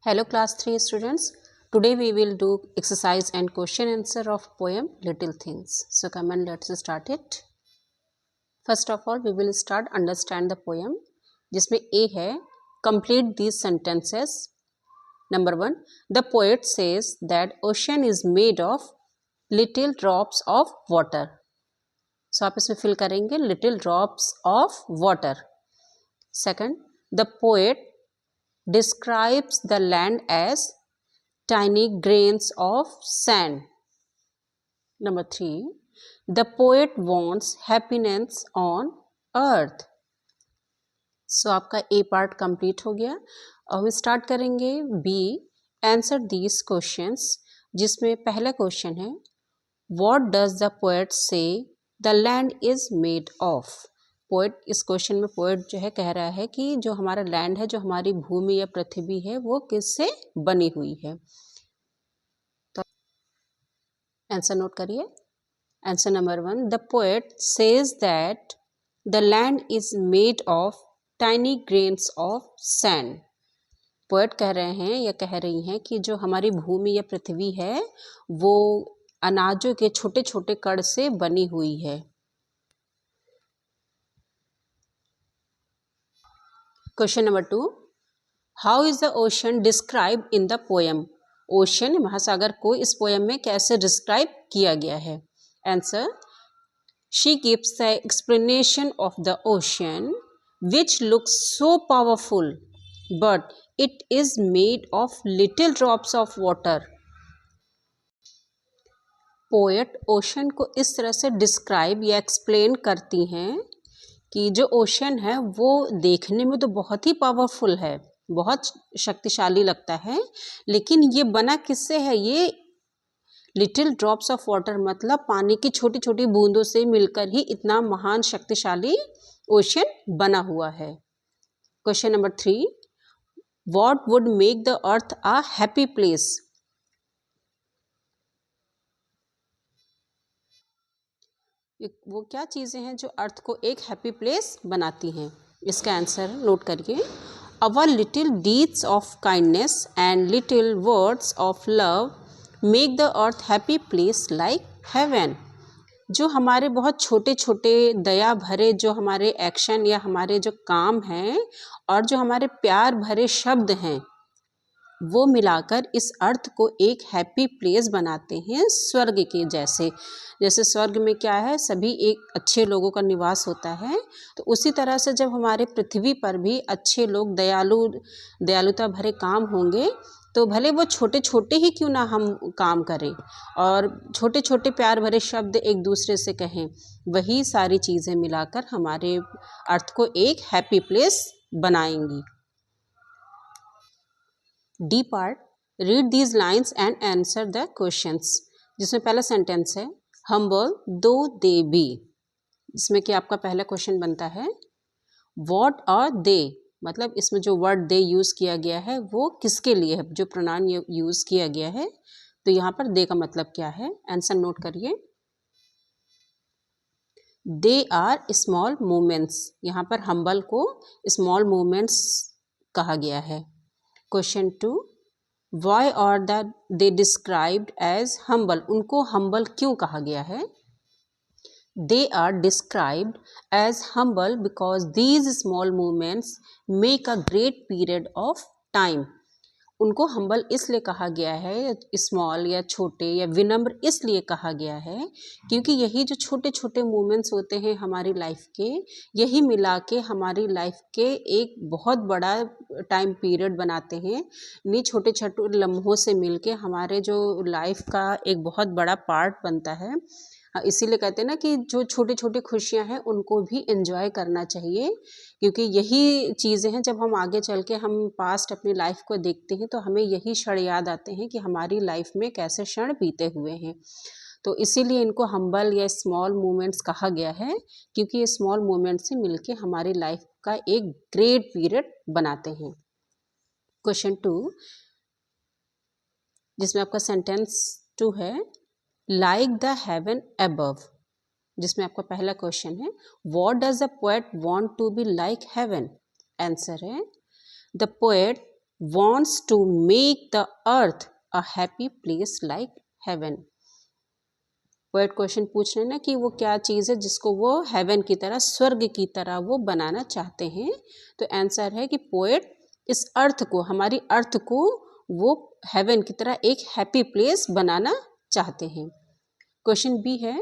Hello class 3 students. Today we will do exercise and question answer of poem Little Things. So come and let's start it. First of all we will start understand the poem जिसमें A है complete these sentences. Number 1, the poet says that ocean is made of little drops of water. So आप इसमें fill करेंगे little drops of water. Second, the poet describes the land as tiny grains of sand. Number 3, the poet wants happiness on earth. So आपका A part complete हो गया. अब हम start करेंगे B, answer these questions, जिसमें पहला question है What does the poet say the land is made of? Poet इस क्वेश्चन में पोएट जो है कह रहा है कि जो हमारा लैंड है, जो हमारी भूमि या पृथ्वी है, वो किससे बनी हुई है. तो आंसर नोट करिए. Answer number 1, the poet says that the land is made of tiny grains of sand. Poet कह रहे हैं या कह रही हैं कि जो हमारी भूमि या पृथ्वी है वो अनाजों के छोटे छोटे कण से बनी हुई है. Question number 2, how is the ocean describe in the poem? Ocean महासागर को इस पोएम में कैसे डिस्क्राइब किया गया है? Answer, she gives the explanation of the ocean which looks so powerful but it is made of little drops of water. Poet ocean को इस तरह से डिस्क्राइब या एक्सप्लेन करती हैं कि जो ओशन है वो देखने में तो बहुत ही पावरफुल है, बहुत शक्तिशाली लगता है, लेकिन ये बना किससे है? ये लिटिल ड्रॉप्स ऑफ वाटर मतलब पानी की छोटी छोटी बूंदों से मिलकर ही इतना महान शक्तिशाली ओशन बना हुआ है. Question number 3, what would make the earth a happy place? वो क्या चीज़ें हैं जो अर्थ को एक हैप्पी प्लेस बनाती हैं? इसका आंसर नोट करिए. Our little deeds of kindness and little words of love make the earth happy place like heaven. जो हमारे बहुत छोटे छोटे दया भरे जो हमारे एक्शन या हमारे जो काम हैं और जो हमारे प्यार भरे शब्द हैं वो मिलाकर इस अर्थ को एक हैप्पी प्लेस बनाते हैं, स्वर्ग के जैसे. जैसे स्वर्ग में क्या है, सभी एक अच्छे लोगों का निवास होता है, तो उसी तरह से जब हमारे पृथ्वी पर भी अच्छे लोग दयालुता भरे काम होंगे तो भले वो छोटे छोटे ही क्यों ना हम काम करें और छोटे छोटे प्यार भरे शब्द एक दूसरे से कहें, वही सारी चीज़ें मिलाकर हमारे अर्थ को एक हैप्पी प्लेस बनाएंगी. D part, read these lines and answer the questions. जिसमें पहला सेंटेंस है हम्बल दो दे बी. इसमें कि आपका पहला क्वेश्चन बनता है व्हाट आर दे, मतलब इसमें जो वर्ड दे यूज़ किया गया है वो किसके लिए है, जो प्रोनाउन यूज़ किया गया है, तो यहाँ पर दे का मतलब क्या है? आंसर नोट करिए. They are small movements. यहाँ पर हम्बल को स्मॉल मूवमेंट्स कहा गया है. Question 2, why are they described as humble. उनको हम्बल क्यों कहा गया है? They are described as humble because these small movements make a great period of time. उनको हम्बल इसलिए कहा गया है, स्मॉल या छोटे या विनम्र इसलिए कहा गया है क्योंकि यही जो छोटे छोटे मूवमेंट्स होते हैं हमारी लाइफ के, यही मिला के हमारी लाइफ के एक बहुत बड़ा टाइम पीरियड बनाते हैं. इन्हीं छोटे छोटे लम्हों से मिलके हमारे जो लाइफ का एक बहुत बड़ा पार्ट बनता है. इसीलिए कहते हैं ना कि जो छोटी छोटी खुशियां हैं उनको भी एंजॉय करना चाहिए, क्योंकि यही चीज़ें हैं जब हम आगे चल के हम पास्ट अपनी लाइफ को देखते हैं तो हमें यही क्षण याद आते हैं कि हमारी लाइफ में कैसे क्षण बीते हुए हैं. तो इसीलिए इनको हम्बल या स्मॉल मूवमेंट्स कहा गया है क्योंकि ये स्मॉल मूवमेंट्स से मिलके हमारी लाइफ का एक ग्रेट पीरियड बनाते हैं. क्वेश्चन 2, जिसमें आपका सेंटेंस 2 है लाइक द हेवन अबव. जिसमें आपका पहला क्वेश्चन है what does the poet want to be like heaven. Answer है the poet wants to make the earth a happy place like heaven. Poet question पूछ रहे हैं ना कि वो क्या चीज़ है जिसको वो हेवन की तरह, स्वर्ग की तरह वो बनाना चाहते हैं. तो आंसर है कि पोएट इस अर्थ को, हमारी अर्थ को वो हेवन की तरह एक हैप्पी प्लेस बनाना चाहते हैं. क्वेश्चन बी है,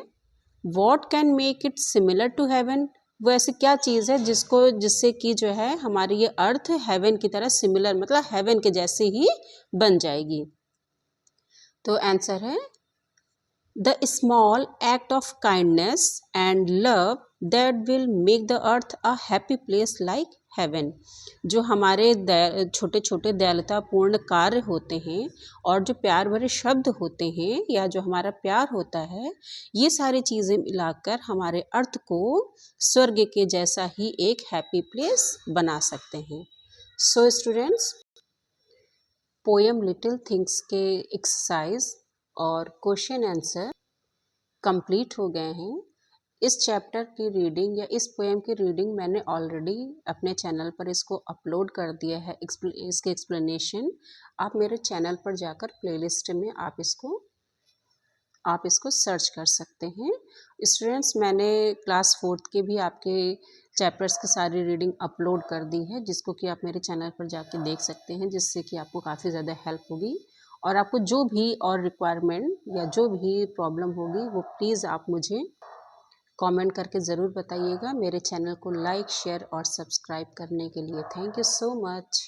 what can make it similar to heaven. वो ऐसी क्या चीज़ है जिससे कि जो है हमारी ये अर्थ हेवन की तरह सिमिलर, मतलब हेवन के जैसे ही बन जाएगी. तो आंसर है the small act of kindness and love that will make the earth a happy place like heaven. जो हमारे छोटे छोटे दयालुतापूर्ण कार्य होते हैं और जो प्यार भरे शब्द होते हैं या जो हमारा प्यार होता है, ये सारी चीज़ें मिलाकर हमारे अर्थ को स्वर्ग के जैसा ही एक हैप्पी प्लेस बना सकते हैं. So students, poem little things के एक्सरसाइज और क्वेश्चन आंसर कंप्लीट हो गए हैं. इस चैप्टर की रीडिंग या इस पोएम की रीडिंग मैंने ऑलरेडी अपने चैनल पर इसको अपलोड कर दिया है. इसके एक्सप्लेनेशन आप मेरे चैनल पर जाकर प्लेलिस्ट में आप इसको सर्च कर सकते हैं. स्टूडेंट्स, मैंने क्लास 4th के भी आपके चैप्टर्स की सारी रीडिंग अपलोड कर दी है, जिसको कि आप मेरे चैनल पर जाके देख सकते हैं, जिससे कि आपको काफ़ी ज़्यादा हेल्प होगी. और आपको जो भी और रिक्वायरमेंट या जो भी प्रॉब्लम होगी वो प्लीज़ आप मुझे कमेंट करके ज़रूर बताइएगा. मेरे चैनल को लाइक, शेयर और सब्सक्राइब करने के लिए थैंक यू सो मच.